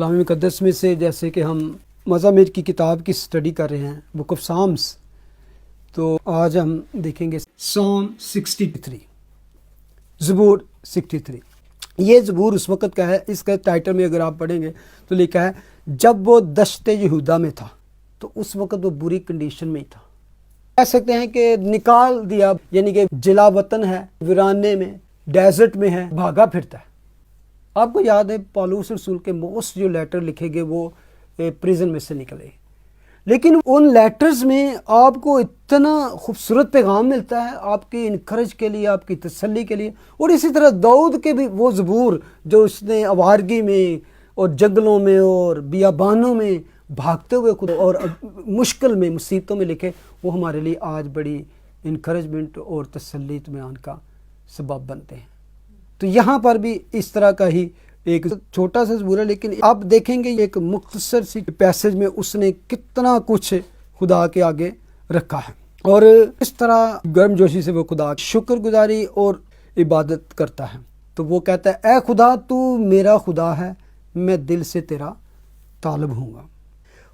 کلام مقدس میں سے جیسے کہ ہم مزامیر کی کتاب کی سٹڈی کر رہے ہیں، بک آف سامس، تو آج ہم دیکھیں گے سام 63، زبور 63۔ یہ زبور اس وقت کا ہے، اس کا ٹائٹل میں اگر آپ پڑھیں گے تو لکھا ہے جب وہ دشت یہودا میں تھا، تو اس وقت وہ بری کنڈیشن میں ہی تھا، کہہ سکتے ہیں کہ نکال دیا، یعنی کہ جلا وطن ہے، ویرانے میں، ڈیزرٹ میں ہے، بھاگا پھرتا ہے۔ آپ کو یاد ہے پالوس رسول کے موسٹ جو لیٹر لکھے گئے وہ پریزن میں سے نکلے، لیکن ان لیٹرز میں آپ کو اتنا خوبصورت پیغام ملتا ہے آپ کی انکرج کے لیے، آپ کی تسلی کے لیے۔ اور اسی طرح داؤد کے بھی وہ زبور جو اس نے آوارگی میں اور جنگلوں میں اور بیابانوں میں بھاگتے ہوئے خود اور مشکل میں، مصیبتوں میں لکھے، وہ ہمارے لیے آج بڑی انکریجمنٹ اور تسلی اطمینان کا سبب بنتے ہیں۔ تو یہاں پر بھی اس طرح کا ہی ایک چھوٹا سا زبور ہے، لیکن آپ دیکھیں گے ایک مختصر سی پیسج میں اس نے کتنا کچھ خدا کے آگے رکھا ہے، اور اس طرح گرم جوشی سے وہ خدا کی شکر گزاری اور عبادت کرتا ہے۔ تو وہ کہتا ہے، اے خدا تو میرا خدا ہے، میں دل سے تیرا طالب ہوں گا۔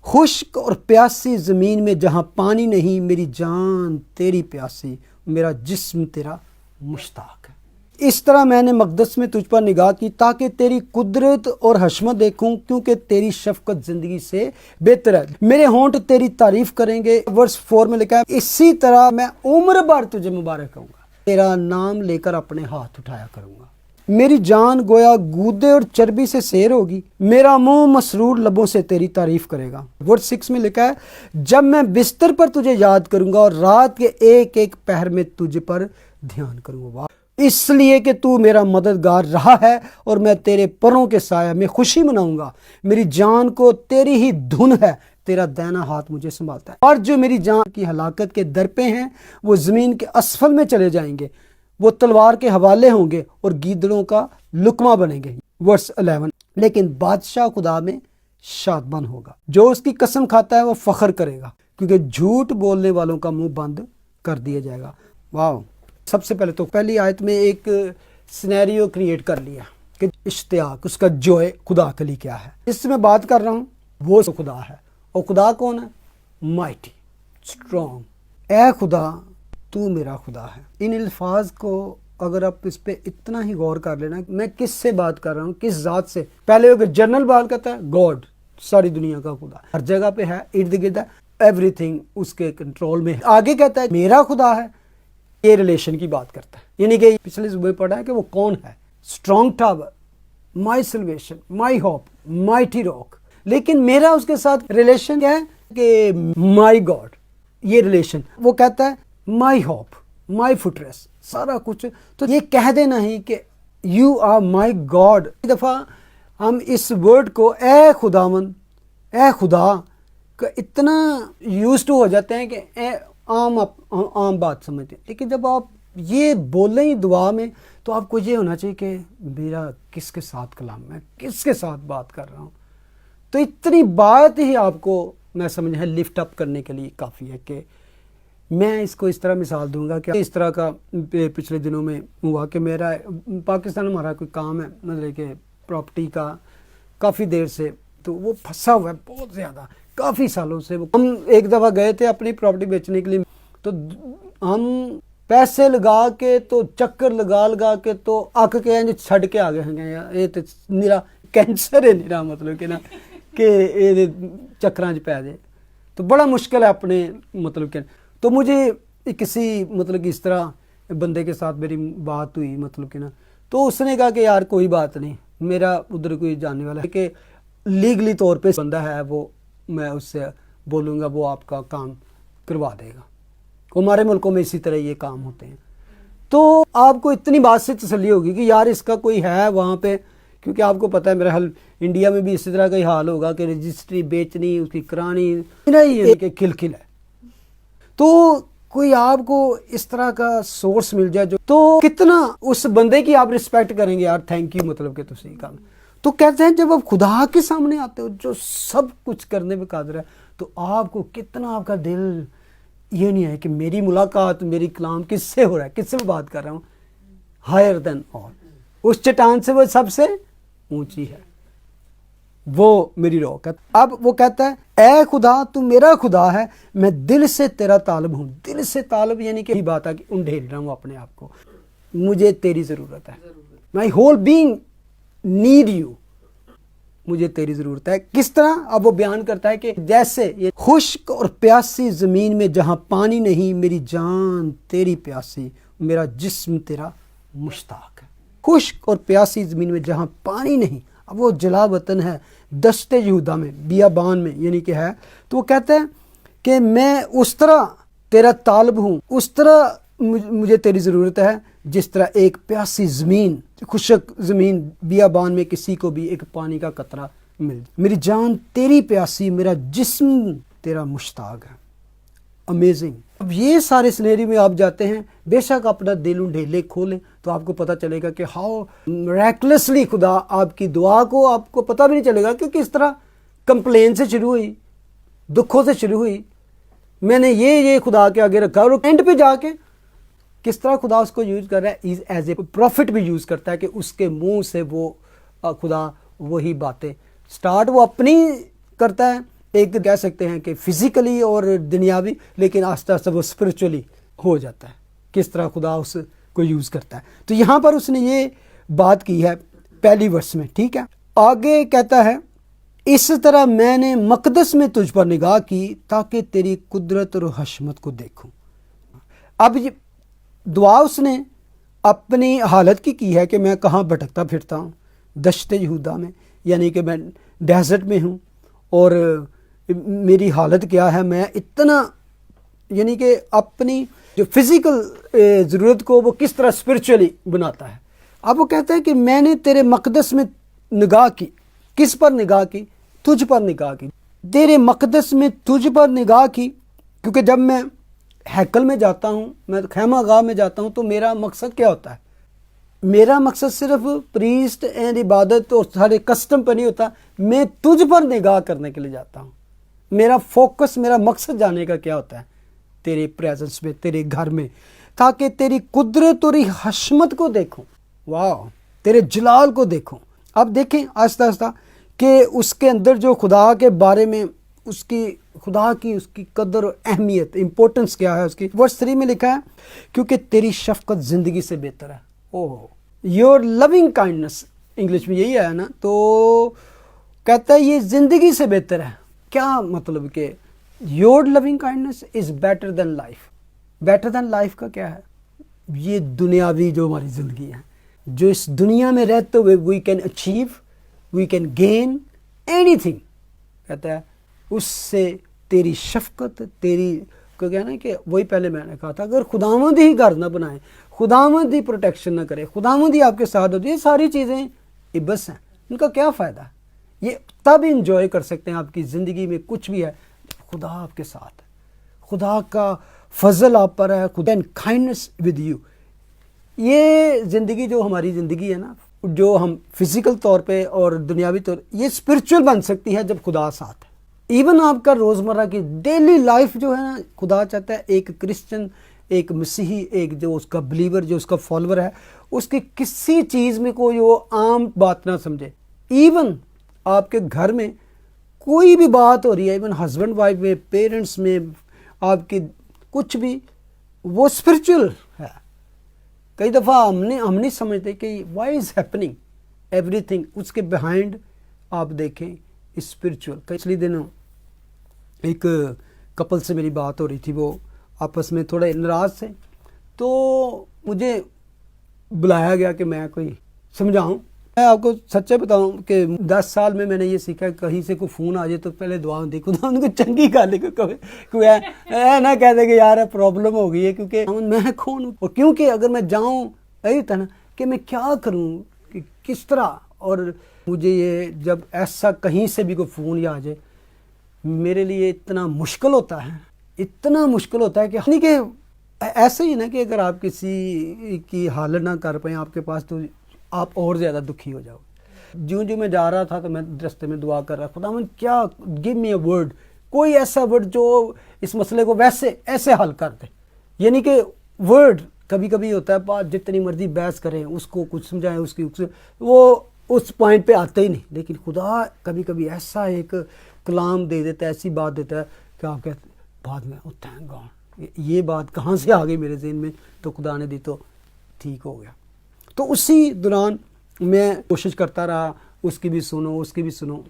خشک اور پیاسی زمین میں جہاں پانی نہیں، میری جان تیری پیاسی، میرا جسم تیرا مشتاق ہے۔ اس طرح میں نے مقدس میں تجھ پر نگاہ کی تاکہ تیری قدرت اور حشمت دیکھوں، کیونکہ تیری شفقت زندگی سے بہتر ہے۔ میرے ہونٹ تیری تعریف کریں گے۔ ورس 4 میں لکھا ہے، اسی طرح میں عمر بھر تجھے مبارک کہوں گا، تیرا نام لے کر اپنے ہاتھ اٹھایا کروں گا۔ میری جان گویا گودے اور چربی سے سیر ہوگی، میرا منہ مسرور لبوں سے تیری تعریف کرے گا۔ ورس 6 میں لکھا ہے، جب میں بستر پر تجھے یاد کروں گا اور رات کے ایک ایک پہر میں تجھ پر دھیان کروں گا، اس لیے کہ تو میرا مددگار رہا ہے اور میں تیرے پروں کے سایہ میں خوشی مناؤں گا۔ میری جان کو تیری ہی دھن ہے، تیرا دائنا ہاتھ مجھے سنبھالتا ہے۔ اور جو میری جان کی ہلاکت کے در پہ ہیں وہ زمین کے اسفل میں چلے جائیں گے، وہ تلوار کے حوالے ہوں گے اور گیدڑوں کا لقمہ بنیں گے۔ ورس 11، لیکن بادشاہ خدا میں شادمان ہوگا، جو اس کی قسم کھاتا ہے وہ فخر کرے گا، کیونکہ جھوٹ بولنے والوں کا منہ بند کر دیا جائے گا۔ واو! سب سے پہلے تو پہلی آیت میں ایک سینیریو کریٹ کر لیا کہ اشتیاق، اس کا جوئے خدا کے لیے کیا ہے۔ اس سے میں بات کر رہا ہوں وہ خدا ہے، اور خدا کون ہے؟ Mighty, strong. اے خدا تو میرا خدا ہے۔ ان الفاظ کو اگر آپ اس پہ اتنا ہی غور کر لینا، میں کس سے بات کر رہا ہوں، کس ذات سے۔ پہلے اگر جنرل بات کرتا ہے گاڈ، ساری دنیا کا خدا ہر جگہ پہ ہے، ارد گرد ہے، ایوری تھنگ اس کے کنٹرول میں ہے۔ آگے کہتا ہے میرا خدا ہے، یہ ریلیشن کی بات کرتا ہے، یعنی کہ پچھلے صبح پڑھا ہے کہ وہ کون ہے، اسٹرانگ ٹاور، مائی سلویشن، مائی ہوپ، مائٹی راک۔ لیکن میرا اس کے ساتھ ریلیشن کیا ہے کہ مائی گاڈ، یہ ریلیشن۔ وہ کہتا ہے مائی ہوپ، مائی فٹریس، سارا کچھ۔ تو یہ کہہ دینا ہی کہ یو آر مائی گاڈ، ایک دفعہ ہم اس ورڈ کو اے خداوند، اے خدا کا اتنا یوزڈ ہو جاتے ہیں کہ عام بات سمجھتے ہیں، لیکن جب آپ یہ بولیں دعا میں تو آپ کو یہ ہونا چاہیے کہ میرا کس کے ساتھ کلام، میں کس کے ساتھ بات کر رہا ہوں۔ تو اتنی بات ہی آپ کو میں سمجھا لفٹ اپ کرنے کے لیے کافی ہے کہ میں اس کو اس طرح مثال دوں گا کہ اس طرح کا پچھلے دنوں میں ہوا کہ میرا پاکستان ہمارا کوئی کام ہے، مطلب کہ پراپرٹی کا، کافی دیر سے تو وہ پھنسا ہوا ہے بہت زیادہ، کافی سالوں سے۔ ہم ایک دفعہ گئے تھے اپنی پراپرٹی بیچنے کے لیے، تو ہم پیسے لگا کے تو چکر لگا کے تو اک کے چھڑ کے آ گئے ہیں، یہ تو نرا کینسر ہے، نرا مطلب کہ نا کہ یہ چکراں پی جائے تو بڑا مشکل ہے اپنے مطلب کہ۔ تو مجھے کسی مطلب کہ اس طرح بندے کے ساتھ میری بات ہوئی مطلب کہ نا، تو اس نے کہا کہ یار کوئی بات نہیں، میرا ادھر کوئی جاننے والا ہے کہ لیگلی طور پہ بندہ ہے، وہ میں اس سے بولوں گا وہ آپ کا کام کروا دے گا۔ ہمارے ملکوں میں اسی طرح یہ کام ہوتے ہیں۔ تو آپ کو اتنی بات سے تسلی ہوگی کہ یار اس کا کوئی ہے وہاں پہ، کیونکہ آپ کو پتہ ہے میرا حل انڈیا میں بھی اسی طرح کا ہی حال ہوگا کہ رجسٹری بیچنی، اس کی کرانی نہیں کہ کھل ہے۔ تو کوئی آپ کو اس طرح کا سورس مل جائے جو، تو کتنا اس بندے کی آپ رسپیکٹ کریں گے، یار تھینک یو، مطلب کہ تسی کام۔ تو کہتے ہیں جب آپ خدا کے سامنے آتے ہو جو سب کچھ کرنے میں قادر ہے، تو آپ کو کتنا آپ کا دل یہ نہیں ہے کہ میری ملاقات، میری کلام کس سے ہو رہا ہے، کس سے میں بات کر رہا ہوں، ہائر دین آل، اس چٹان سے وہ سب سے اونچی ہے، وہ میری روک ہے. اب وہ کہتا ہے اے خدا تو میرا خدا ہے, میں دل سے تیرا طالب ہوں. دل سے طالب یعنی کہ بات ہے کہ انڈھیل رہا ہوں اپنے آپ کو, مجھے تیری ضرورت ہے. مائی ہول بینگ نیڈ یو, مجھے تیری ضرورت ہے. کس طرح؟ اب وہ بیان کرتا ہے کہ جیسے یہ خشک اور پیاسی زمین میں جہاں پانی نہیں, میری جان تیری پیاسی, میرا جسم تیرا مشتاق ہے. خشک اور پیاسی زمین میں جہاں پانی نہیں. اب وہ جلا وطن ہے دشت یہودا میں, بیابان میں یعنی کہ ہے. تو وہ کہتا ہے کہ میں اس طرح تیرا طالب ہوں, اس طرح مجھے تیری ضرورت ہے جس طرح ایک پیاسی زمین, خشک زمین بیابان میں کسی کو بھی ایک پانی کا قطرہ مل. میری جان تیری پیاسی, میرا جسم تیرا مشتاق ہے. امیزنگ. اب یہ سارے سنیری میں آپ جاتے ہیں, بے شک اپنا دل انڈھیلے کھولیں تو آپ کو پتہ چلے گا کہ ہاؤ میریکلسلی خدا آپ کی دعا کو, آپ کو پتہ بھی نہیں چلے گا کہ کس طرح کمپلین سے شروع ہوئی, دکھوں سے شروع ہوئی, میں نے یہ خدا کے آگے رکھا, اور اینڈ پہ جا کے کس طرح خدا اس کو یوز کر رہا ہے. ایز اے پروفٹ بھی یوز کرتا ہے کہ اس کے منہ سے وہ خدا وہی باتیں سٹارٹ وہ اپنی کرتا ہے, ایک کہہ سکتے ہیں کہ فزیکلی اور دنیاوی, لیکن آہستہ آہستہ وہ اسپرچولی ہو جاتا ہے. کس طرح خدا اس کو یوز کرتا ہے. تو یہاں پر اس نے یہ بات کی ہے پہلی ورس میں, ٹھیک ہے. آگے کہتا ہے اس طرح میں نے مقدس میں تجھ پر نگاہ کی تاکہ تیری قدرت اور حشمت کو دیکھوں. اب یہ دعا اس نے اپنی حالت کی ہے کہ میں کہاں بھٹکتا پھرتا ہوں, دشت یہودا میں, یعنی کہ میں ڈیزرٹ میں ہوں, اور میری حالت کیا ہے. میں اتنا یعنی کہ اپنی جو فزیکل ضرورت کو وہ کس طرح اسپرچولی بناتا ہے. اب وہ کہتا ہے کہ میں نے تیرے مقدس میں نگاہ کی. کس پر نگاہ کی؟ تجھ پر نگاہ کی. تیرے مقدس میں تجھ پر نگاہ کی, کیونکہ جب میں ہیکل میں جاتا ہوں, میں خیمہ گاہ میں جاتا ہوں, تو میرا مقصد کیا ہوتا ہے؟ میرا مقصد صرف پریسٹ اینڈ عبادت اور سارے کسٹم پر نہیں ہوتا, میں تجھ پر نگاہ کرنے کے لیے جاتا ہوں. میرا فوکس, میرا مقصد جانے کا کیا ہوتا ہے؟ تیرے پریزنس میں, تیرے گھر میں, تاکہ تیری قدرت اور حشمت کو دیکھوں. واو, تیرے جلال کو دیکھوں. اب دیکھیں آہستہ آہستہ کہ اس کے اندر جو خدا کے بارے میں اس کی خدا کی اس کی قدر اور اہمیت, امپورٹنس کیا ہے اس کی. ورس 3 میں لکھا ہے کیونکہ تیری شفقت زندگی سے بہتر ہے. اوہ, یور لونگ کائنڈنس, انگلش میں یہی ہے نا. تو کہتا ہے یہ زندگی سے بہتر ہے. کیا مطلب کہ your loving kindness is better than life. Better than life کا کیا ہے؟ یہ دنیاوی جو ہماری زندگی ہے, جو اس دنیا میں رہتے ہوئے we can achieve, we can gain anything. کہتا ہے اس سے تیری شفقت, تیری کو کہنا ہے کہ وہی پہلے میں نے کہا تھا, اگر خداوند ہی گھر نہ بنائے, خداوند ہی پروٹیکشن نہ کرے, خداوند ہی آپ کے ساتھ ہوتی, یہ ساری چیزیں عبث ہیں, ان کا کیا فائدہ ہے؟ یہ تب انجوائے کر سکتے ہیں آپ کی زندگی میں کچھ بھی ہے, خدا آپ کے ساتھ ہے, خدا کا فضل آپ پر ہے, خدا ان کائنڈنس ود یو. یہ زندگی جو ہماری زندگی ہے نا, جو ہم فزیکل طور پہ اور دنیاوی طور, یہ اسپرچول بن سکتی ہے جب خدا ساتھ ہے. ایون آپ کا روزمرہ کی ڈیلی لائف جو ہے نا, خدا چاہتا ہے ایک کرسچن, ایک مسیحی, ایک جو اس کا بلیور, جو اس کا فالوور ہے, اس کی کسی چیز میں کوئی وہ عام بات نہ سمجھے. ایون آپ کے گھر میں کوئی بھی بات ہو رہی ہے, ایون ہسبینڈ وائف میں, پیرنٹس میں, آپ کی کچھ بھی, وہ اسپرچول ہے. کئی دفعہ ہم نہیں سمجھتے کہ وائی از ہیپننگ ایوری تھنگ, اس کے بیہائنڈ آپ دیکھیں اسپرچول. پچھلی دنوں ایک کپل سے میری بات ہو رہی تھی, وہ آپس میں تھوڑے ناراض تھے, تو مجھے بلایا گیا کہ میں کوئی سمجھاؤں. میں آپ کو سچے بتاؤں کہ 10 سال میں نے یہ سیکھا, کہیں سے کوئی فون آ جائے تو پہلے دعا دی, خدا ان کو چنگی گل ہے, کوئی نہ کہہ دے کہ یار پرابلم ہو گئی ہے, کیونکہ میں کون ہوں, اور کیونکہ اگر میں جاؤں یہی تھا نا کہ میں کیا کروں, کہ کس طرح. اور مجھے یہ جب ایسا کہیں سے بھی کوئی فون یا آ جائے, میرے لیے اتنا مشکل ہوتا ہے, اتنا مشکل ہوتا ہے کہ ایسے ہی نا کہ اگر آپ کسی کی حالت نہ کر پائیں آپ کے پاس, تو آپ اور زیادہ دکھی ہو جاؤ. جو میں جا رہا تھا تو میں رستے میں دعا کر رہا, خداوند کیا گیو می اے ورڈ, کوئی ایسا ورڈ جو اس مسئلے کو ایسے حل کر دے. یعنی کہ ورڈ کبھی کبھی ہوتا ہے, بات جتنی مرضی بحث کریں, اس کو کچھ سمجھائیں, اس کی وہ اس پوائنٹ پہ آتے ہی نہیں. لیکن خدا کبھی کبھی ایسا ایک کلام دے دیتا ہے, ایسی بات دیتا ہے کہ آپ کہتے بعد میں تھینک گاڈ, یہ بات کہاں سے آ گئی میرے ذہن میں, تو خدا نے دی تو ٹھیک ہو گیا. تو اسی دوران میں کوشش کرتا رہا, اس کی بھی سنو, اس کی بھی سنو,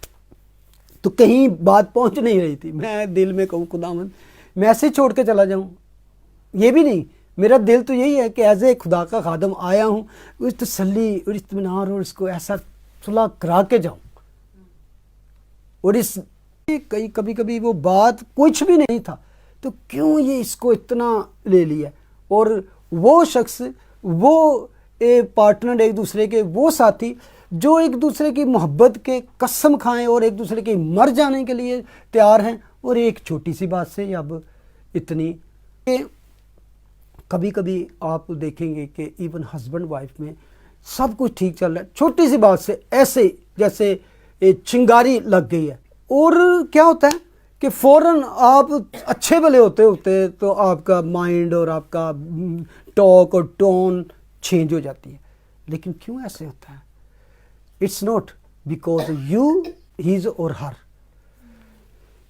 تو کہیں بات پہنچ نہیں رہی تھی. میں دل میں کہوں خداوند میں ایسے چھوڑ کے چلا جاؤں, یہ بھی نہیں. میرا دل تو یہی ہے کہ ایز اے خدا کا خادم آیا ہوں, اس تسلی اور اطمینان اور اس کو ایسا صلح کرا کے جاؤں. اور اس کبھی کبھی وہ بات کچھ بھی نہیں تھا, تو کیوں یہ اس کو اتنا لے لیا. اور وہ شخص, وہ پارٹنر, ایک دوسرے کے وہ ساتھی جو ایک دوسرے کی محبت کے قسم کھائیں اور ایک دوسرے کے مر جانے کے لیے تیار ہیں, اور ایک چھوٹی سی بات سے اب اتنی. کبھی کبھی آپ دیکھیں گے کہ ایون ہسبینڈ وائف میں سب کچھ ٹھیک چل رہا ہے, چھوٹی سی بات سے ایسے جیسے چنگاری لگ گئی ہے, اور کیا ہوتا ہے کہ فوراً آپ اچھے بھلے ہوتے تو آپ کا مائنڈ اور آپ کا ٹاک اور ٹون چینج ہو جاتی ہے. لیکن کیوں ایسے ہوتا ہے؟ It's not because you, his or her.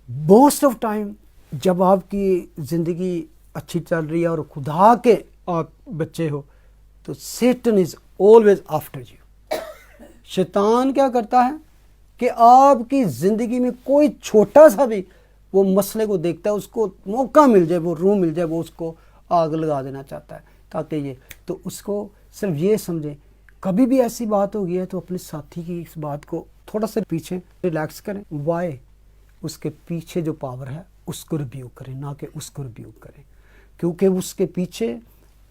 Most of time جب آپ کی زندگی اچھی چل رہی ہے اور خدا کے آپ بچے ہو, تو Satan is always after you. شیطان کیا کرتا ہے کہ آپ کی زندگی میں کوئی چھوٹا سا بھی وہ مسئلے کو دیکھتا ہے, اس کو موقع مل جائے, وہ روم مل جائے, وہ اس کو آگ لگا دینا چاہتا ہے تاکہ یہ, تو اس کو صرف یہ سمجھیں کبھی بھی ایسی بات ہو گئی ہے تو اپنے ساتھی کی اس بات کو تھوڑا سا پیچھے ریلیکس کریں. وائے, اس کے پیچھے جو پاور ہے اس کو ریبیو کریں, نہ کہ اس کو ریبیو کریں, کیونکہ اس کے پیچھے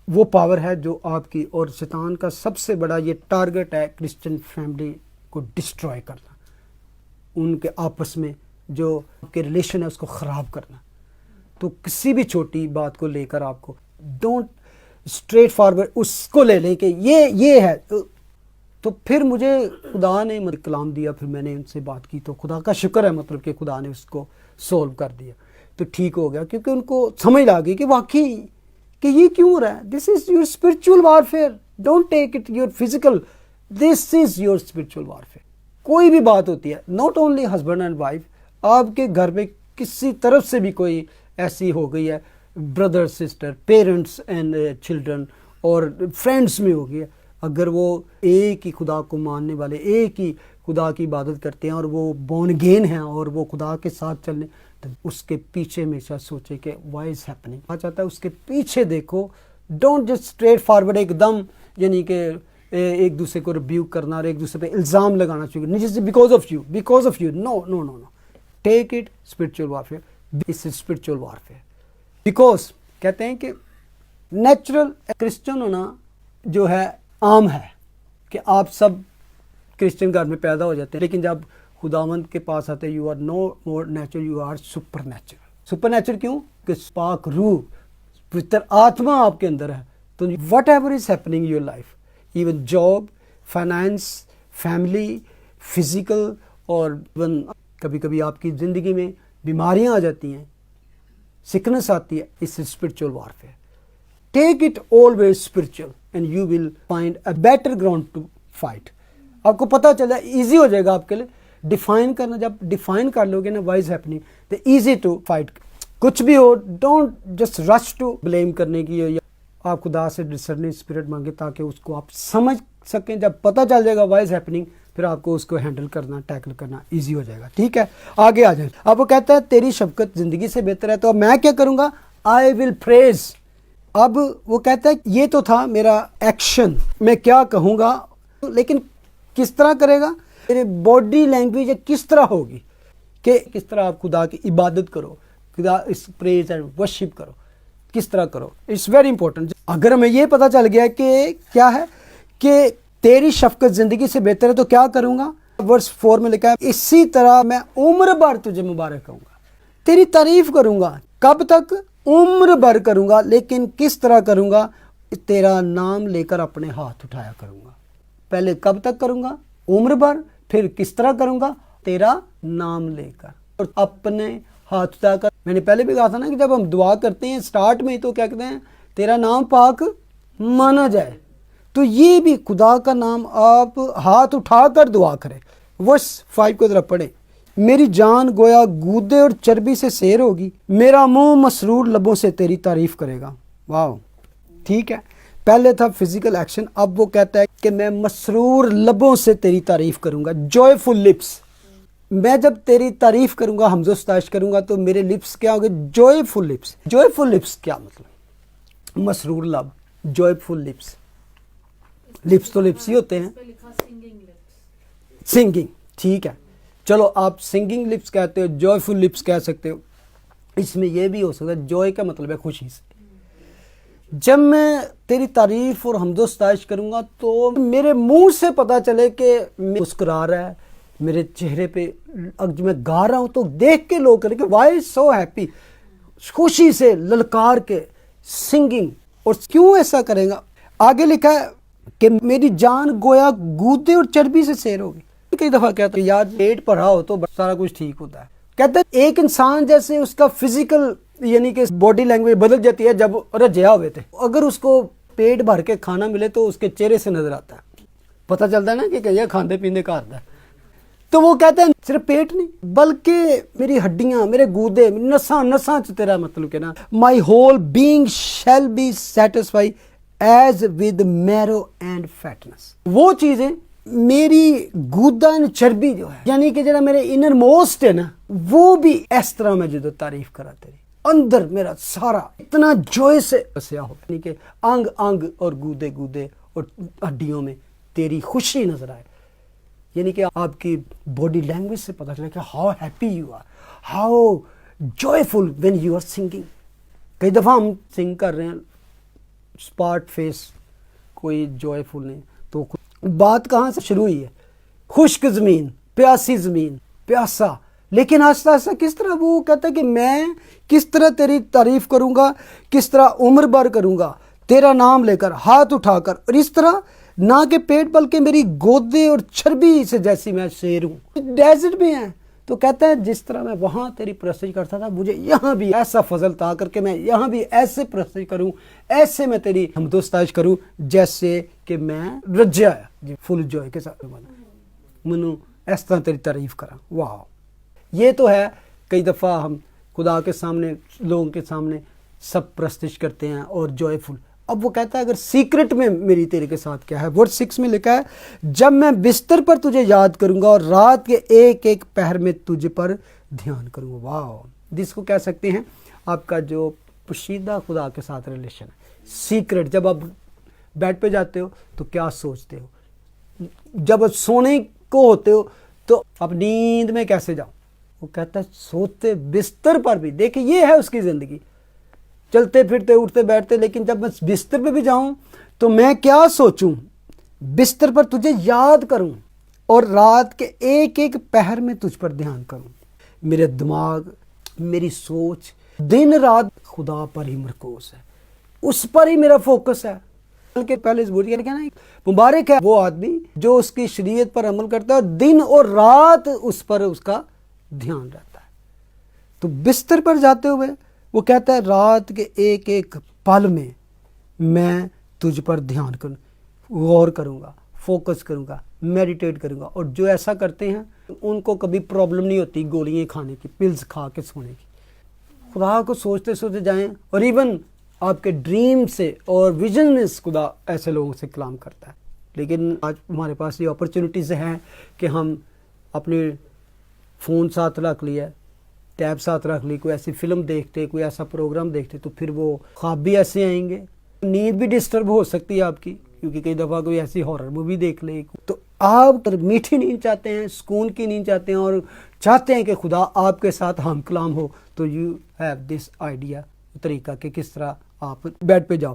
وہ پاور ہے جو آپ کی. اور شیطان کا سب سے بڑا یہ ٹارگٹ ہے کرسچن فیملی کو ڈسٹروائے کرنا, ان کے آپس میں جو کے ریلیشن ہے اس کو خراب کرنا. تو کسی بھی چھوٹی بات کو لے کر آپ کو ڈونٹ اسٹریٹ فارورڈ اس کو لے لیں کہ یہ ہے, تو پھر مجھے خدا نے کلام دیا, پھر میں نے ان سے بات کی, تو خدا کا شکر ہے مطلب کہ خدا نے اس کو سولو کر دیا, تو ٹھیک ہو گیا. کیونکہ ان کو سمجھ آ گئی کہ واقعی کہ یہ کیوں ہو رہا ہے. This is your spiritual warfare, don't take it your physical, this is your spiritual warfare. کوئی بھی بات ہوتی ہے, not only husband and wife, آپ کے گھر میں کسی طرف سے بھی کوئی ایسی ہو گئی ہے, brother sister, parents and children, اور فرینڈس میں ہو گئی ہے, اگر وہ ایک ہی خدا کو ماننے والے, ایک ہی خدا کی عبادت کرتے ہیں اور وہ بورن اگین ہیں اور وہ خدا کے ساتھ چلنے, تو اس کے پیچھے ہمیشہ سوچے کہ وائی از ہیپننگ. کہا چاہتا ہے اس کے پیچھے دیکھو, ڈونٹ جسٹ اسٹریٹ فارورڈ ایک دم, یعنی کہ ایک دوسرے کو ریبیوک کرنا اور ایک دوسرے پہ الزام لگانا چاہیے, because of you, no, take it spiritual warfare. اس اسپرچل وارفیئر بیکاز کہتے ہیں کہ نیچرل کرسچن ہونا جو ہے عام ہے کہ آپ سب کرسچن گھر میں پیدا ہو جاتے ہیں, لیکن جب خداوند کے پاس آتے you are no more natural, you are supernatural. Supernatural کیوں؟ کہ پاک روح, پوتر آتما آپ کے اندر ہے. تو what ever is happening your life, even job, finance, family, physical, اور ایون کبھی کبھی آپ کی زندگی میں بیماریاں آ جاتی ہیں, سکنس آتی ہے, اس spiritual warfare. Take it always spiritual and you will find a better ground to fight. آپ کو پتہ چلا, ایزی ہو جائے گا آپ کے لیے ڈیفائن کرنا. جب ڈیفائن کر لو گے نا وائی از ہیپننگ, تو ایزی ٹو فائٹ. کچھ بھی ہو, don't just rush to blame کرنے کی, یا آپ خدا سے ڈسرننگ اسپرٹ مانگے تاکہ اس کو آپ سمجھ سکیں. جب پتہ چل جائے گا وائی از ہیپننگ, پھر آپ کو اس کو ہینڈل کرنا, ٹیکل کرنا ایزی ہو جائے گا. ٹھیک ہے, آگے آ جائیں. اب وہ کہتا ہے تیری شفقت زندگی سے بہتر ہے, تو میں کیا کروں گا, آئی ول پریز. اب وہ کہتا ہے یہ تو تھا میرا ایکشن, میں کیا کہوں گا, لیکن کس طرح کرے گا, میرے باڈی لینگویج کس طرح ہوگی, کہ کس طرح آپ خدا کی عبادت کرو, خدا اس پریز اینڈ ورشپ کرو, کس طرح کرو. It's very important. اگر ہمیں یہ پتہ چل گیا کہ کیا ہے کہ تیری شفقت زندگی سے بہتر ہے, تو کیا کروں گا. ورس 4 میں لکھا ہے اسی طرح میں عمر بھر تجھے مبارک کہوں گا, تیری تعریف کروں گا. کب تک؟ عمر بھر کروں گا. لیکن کس طرح کروں گا, تیرا نام لے کر اپنے ہاتھ اٹھایا کروں گا. پہلے کب تک کروں گا, عمر بھر. پھر کس طرح کروں گا, تیرا نام لے کر اور اپنے ہاتھ اٹھا کر. میں نے پہلے بھی کہا تھا نا کہ جب ہم دعا کرتے ہیں سٹارٹ میں, تو کیا کہتے ہیں, تیرا نام پاک مانا جائے. تو یہ بھی خدا کا نام آپ ہاتھ اٹھا کر دعا کریں. ورس 5 کو ذرا پڑھیں. میری جان گویا گودے اور چربی سے سیر ہوگی، میرا منہ مسرور لبوں سے تیری تعریف کرے گا. واو، ٹھیک ہے. پہلے تھا فزیکل ایکشن، اب وہ کہتا ہے کہ میں مسرور لبوں سے تیری تعریف کروں گا. Joy lips. میں جب تیری تعریف کروں گا، حمد و ستائش کروں گا، تو میرے لپس کیا ہوں گے؟ Joy lips. جوائے لپس کیا مطلب؟ مسرور لب، جوائے لپس. لپس تو لپس ہی ہوتے ہیں. سنگنگ، ٹھیک ہے. چلو آپ سنگنگ لپس کہتے ہو، جوائے لپس کہہ سکتے ہو. اس میں یہ بھی ہو سکتا ہے، جوائے کا مطلب ہے خوشی سے. جب میں تیری تعریف اور حمد و ستائش کروں گا تو میرے منہ سے پتہ چلے کہ میں مسکرا رہا ہے، میرے چہرے پہ جب میں گا رہا ہوں تو دیکھ کے لوگ کریں کہ وائی سو ہیپی، خوشی سے للکار کے سنگنگ. اور کیوں ایسا کرے گا؟ آگے لکھا ہے کہ میری جان گویا گودے اور چربی سے سیر ہوگی. کئی دفعہ کہتا ہے یار پیٹ بھرا ہو تو سارا کچھ ٹھیک ہوتا ہے. کہتے ہیں ایک انسان جیسے اس کا فزیکل یعنی کہ باڈی لینگویج بدل جاتی ہے جب رجیا ہوئے تھے. اگر اس کو پیٹ بھر کے کھانا ملے تو اس کے چہرے سے نظر آتا ہے، پتہ چلتا ہے نا کہ یہ کھاندے پیندے کا آتا ہے. تو وہ کہتے ہیں صرف پیٹ نہیں بلکہ میری ہڈیاں، میرے گودے، نساں نساں تیرا مطلب کہ نا my whole being shall be satisfied as with marrow and fatness. وہ چیزیں میری گودا چربی جو ہے یعنی کہ جڑا میرے انر موسٹ ہے نا، وہ بھی اس طرح میں جدو تعریف کرا تیری اندر میرا سارا اتنا جوئے سے بسیا ہو، یعنی کہ انگ انگ اور گودے گودے اور ہڈیوں میں تیری خوشی نظر آئے. یعنی کہ آپ کی باڈی لینگویج سے پتہ چلے کہ how happy you are, how joyful when you are singing. کئی دفعہ ہم سنگ کر رہے ہیں اسپاٹ فیس، کوئی جوائےفل نہیں، تو بات کہاں سے شروع ہوئی ہے؟ خشک زمین، پیاسی زمین، پیاسا. لیکن آہستہ آہستہ کس طرح وہ کہتا ہے کہ میں کس طرح تیری تعریف کروں گا، کس طرح عمر بھر کروں گا تیرا نام لے کر، ہاتھ اٹھا کر. اور اس طرح نہ کہ پیٹ بلکہ میری گودے اور چربی سے جیسی میں شیر ہوں. ڈیزرٹ میں ہے تو کہتا ہے جس طرح میں وہاں تیری پرستش کرتا تھا، مجھے یہاں بھی ایسا فضل عطا کر کے میں یہاں بھی ایسے پرستش کروں، ایسے میں تیری حمد و ستائش کروں جیسے کہ میں رجیا ہے فل جوائے کے ساتھ منو اس طرح تیری تعریف کراں. واہ، یہ تو ہے. کئی دفعہ ہم خدا کے سامنے، لوگوں کے سامنے سب پرستش کرتے ہیں اور جوائے فل. اب وہ کہتا ہے اگر سیکرٹ میں میری تیرے کے ساتھ کیا ہے. ورڈ 6 میں لکھا ہے جب میں بستر پر تجھے یاد کروں گا اور رات کے ایک ایک پہر میں تجھ پر دھیان کروں گا. واو، جس کو کہہ سکتے ہیں آپ کا جو پوشیدہ خدا کے ساتھ ریلیشن ہے، سیکرٹ. جب آپ بیڈ پہ جاتے ہو تو کیا سوچتے ہو، جب آپ سونے کو ہوتے ہو تو آپ نیند میں کیسے جاؤ. وہ کہتا ہے سوتے بستر پر بھی. دیکھیں یہ ہے اس کی زندگی، چلتے پھرتے اٹھتے بیٹھتے. لیکن جب میں بستر پہ بھی جاؤں تو میں کیا سوچوں؟ بستر پر تجھے یاد کروں اور رات کے ایک ایک پہر میں تجھ پر دھیان کروں. میرے دماغ، میری سوچ دن رات خدا پر ہی مرکوز ہے، اس پر ہی میرا فوکس ہے. بلکہ پہلے اس بولی کہنا مبارک ہے وہ آدمی جو اس کی شریعت پر عمل کرتا ہے اور دن اور رات اس پر اس کا دھیان رہتا ہے. تو بستر پر جاتے ہوئے وہ کہتا ہے رات کے ایک ایک پل میں تجھ پر دھیان کروں، غور کروں گا، فوکس کروں گا، میڈیٹیٹ کروں گا. اور جو ایسا کرتے ہیں ان کو کبھی پرابلم نہیں ہوتی گولیاں کھانے کی، پلز کھا کے سونے کی. خدا کو سوچتے سوچتے جائیں. اور ایون آپ کے ڈریم سے اور ویژن میں خدا ایسے لوگوں سے کلام کرتا ہے. لیکن آج ہمارے پاس یہ اپرچونیٹیز ہیں کہ ہم اپنے فون ساتھ رکھ لیا، ٹیب ساتھ رکھ لی، کوئی ایسی فلم دیکھتے، کوئی ایسا پروگرام دیکھتے تو پھر وہ خواب بھی ایسے آئیں گے. نیند بھی ڈسٹرب ہو سکتی ہے آپ کی، کیونکہ کئی دفعہ کوئی ایسی ہارر مووی دیکھ لے. تو آپ میٹھی نیند چاہتے ہیں، سکون کی نیند چاہتے ہیں اور چاہتے ہیں کہ خدا آپ کے ساتھ ہم کلام ہو، تو یو ہیو دس آئیڈیا، طریقہ کہ کس طرح آپ بیڈ پہ جاؤ.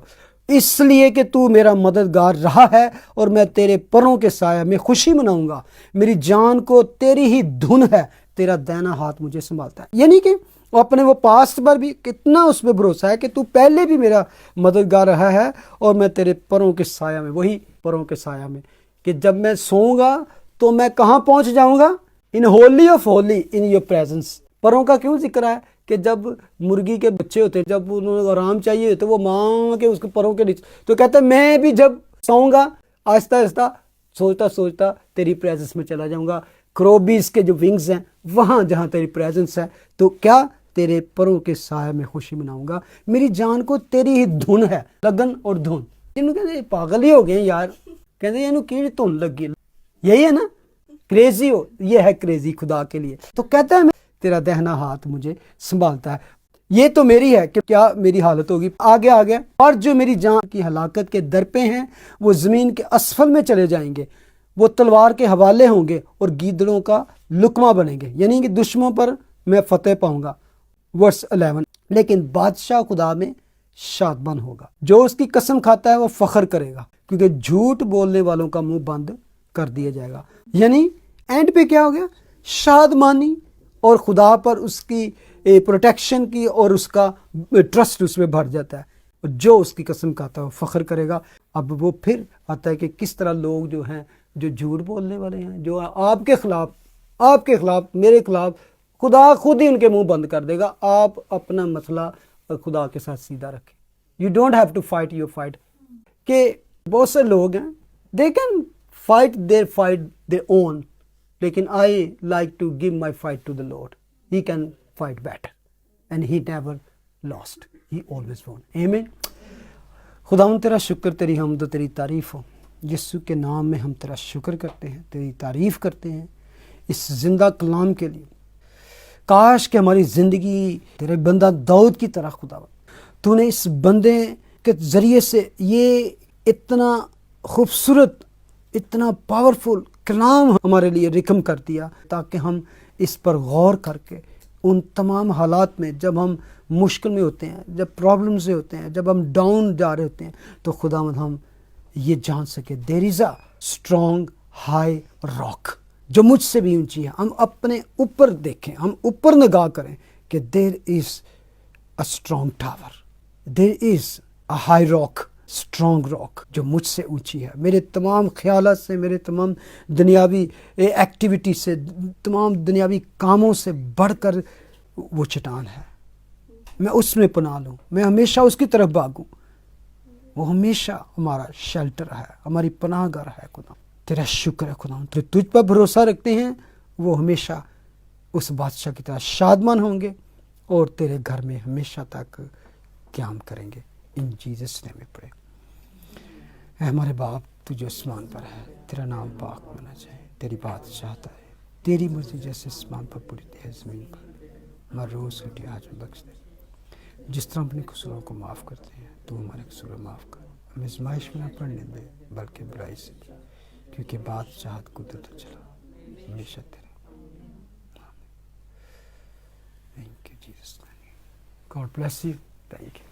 اس لیے کہ تو میرا مددگار رہا ہے اور میں تیرے پروں کے سایہ میں خوشی مناؤں گا. میری جان کو تیری ہی دھن ہے، تیرا دائنا ہاتھ مجھے سنبھالتا ہے. یعنی کہ اپنے وہ پاسٹ پر بھی کتنا اس پہ بھروسہ ہے کہ تو پہلے بھی میرا مددگار رہا ہے اور میں تیرے پروں کے سایہ میں، وہی پروں کے سایہ میں، کہ جب میں سوؤں گا تو میں کہاں پہنچ جاؤں گا؟ In holy of holy in your presence. پروں کا کیوں ذکر ہے؟ کہ جب مرغی کے بچے ہوتے ہیں، جب انہوں نے آرام چاہیے ہوتے وہ ماں کے اس کے پروں کے نیچے، تو کہتا ہے میں بھی جب سوؤں گا آہستہ آہستہ سوچتا سوچتا تیری پریزنس میں چلا جاؤں گا. کروبیز کے جو ونگز ہیں وہاں جہاں تیری پریزنس ہے تو کیا تیرے پروں کے سائے میں خوشی مناؤں گا. میری جان کو تیری ہی دھن ہے, لگن اور دھن. جنہوں کہتے ہیں پاگل ہی ہو گئے یار, کہتے ہیں انہوں کی دھن لگی, یہی ہے نا کریزی ہو, یہ ہے کریزی خدا کے لیے. تو کہتا ہے تیرا دہنا ہاتھ مجھے سنبھالتا ہے. یہ تو میری ہے کہ کیا میری حالت ہوگی. آگے آگے اور جو میری جان کی ہلاکت کے در پہ ہیں وہ زمین کے اسفل میں چلے جائیں گے, وہ تلوار کے حوالے ہوں گے اور گیدڑوں کا لقمہ بنیں گے, یعنی کہ دشمنوں پر میں فتح پاؤں گا. ورس 11 لیکن بادشاہ خدا میں شادمان ہوگا, جو اس کی قسم کھاتا ہے وہ فخر کرے گا کیونکہ جھوٹ بولنے والوں کا منہ بند کر دیا جائے گا. یعنی اینڈ پہ کیا ہو گیا, شادمانی اور خدا پر اس کی پروٹیکشن کی اور اس کا ٹرسٹ اس میں بھر جاتا ہے. جو اس کی قسم کھاتا ہے وہ فخر کرے گا. اب وہ پھر آتا ہے کہ کس طرح لوگ جو ہیں جو جھوٹ بولنے والے ہیں, جو آپ کے خلاف میرے خلاف, خدا خود ہی ان کے منہ بند کر دے گا. آپ اپنا مسئلہ خدا کے ساتھ سیدھا رکھیں. You don't have to fight your fight. کہ بہت سے لوگ ہیں they can fight their own, لیکن I like to give my fight to the Lord. He can fight better and he never lost, he always won. آمین. خداوند تیرا شکر, تیری حمد و تیری تعریف ہو. یسوع کے نام میں ہم تیرا شکر کرتے ہیں, تیری تعریف کرتے ہیں اس زندہ کلام کے لیے. کاش کہ ہماری زندگی تیرے بندہ داؤد کی طرح خداوند تو نے اس بندے کے ذریعے سے یہ اتنا خوبصورت, اتنا پاورفل کلام ہمارے لیے رقم کر دیا, تاکہ ہم اس پر غور کر کے ان تمام حالات میں جب ہم مشکل میں ہوتے ہیں, جب پرابلم سے ہوتے ہیں, جب ہم ڈاؤن جا رہے ہوتے ہیں, تو خداوند ہم یہ جان سکے دیر is a strong high rock جو مجھ سے بھی اونچی ہے. ہم اپنے اوپر دیکھیں, ہم اوپر نگاہ کریں کہ there is a strong tower, there is a high rock, strong rock جو مجھ سے اونچی ہے. میرے تمام خیالات سے, میرے تمام دنیاوی ایکٹیویٹی سے, تمام دنیاوی کاموں سے بڑھ کر وہ چٹان ہے. میں اس میں پناہ لوں, میں ہمیشہ اس کی طرف بھاگوں. وہ ہمیشہ ہمارا شیلٹر ہے, ہماری پناہ گاہ ہے. خدا تیرا شکر ہے خدا, تو تجھ پر بھروسہ رکھتے ہیں وہ ہمیشہ اس بادشاہ کی طرح شادمان ہوں گے اور تیرے گھر میں ہمیشہ تک قیام کریں گے. ان جیزس نیم میں پڑے. اے ہمارے باپ تو جو آسمان پر ہے, تیرا نام پاک ہونا چاہیے, تیری بات چاہتا ہے, تیری مرضی جیسے آسمان پر پوری ہے زمین پر. ہمارا روز روٹی آج میں بخش دے. جس طرح اپنے قصوروں کو معاف کرتے ہیں تو ہمارے قصور معاف کر. ہمیں آزمائش میں نہ پڑنے دے بلکہ برائی سے, کیونکہ بات چاہت قدرت چلا ہمیشہ تیرے. Thank you, Jesus. God bless you. Thank you.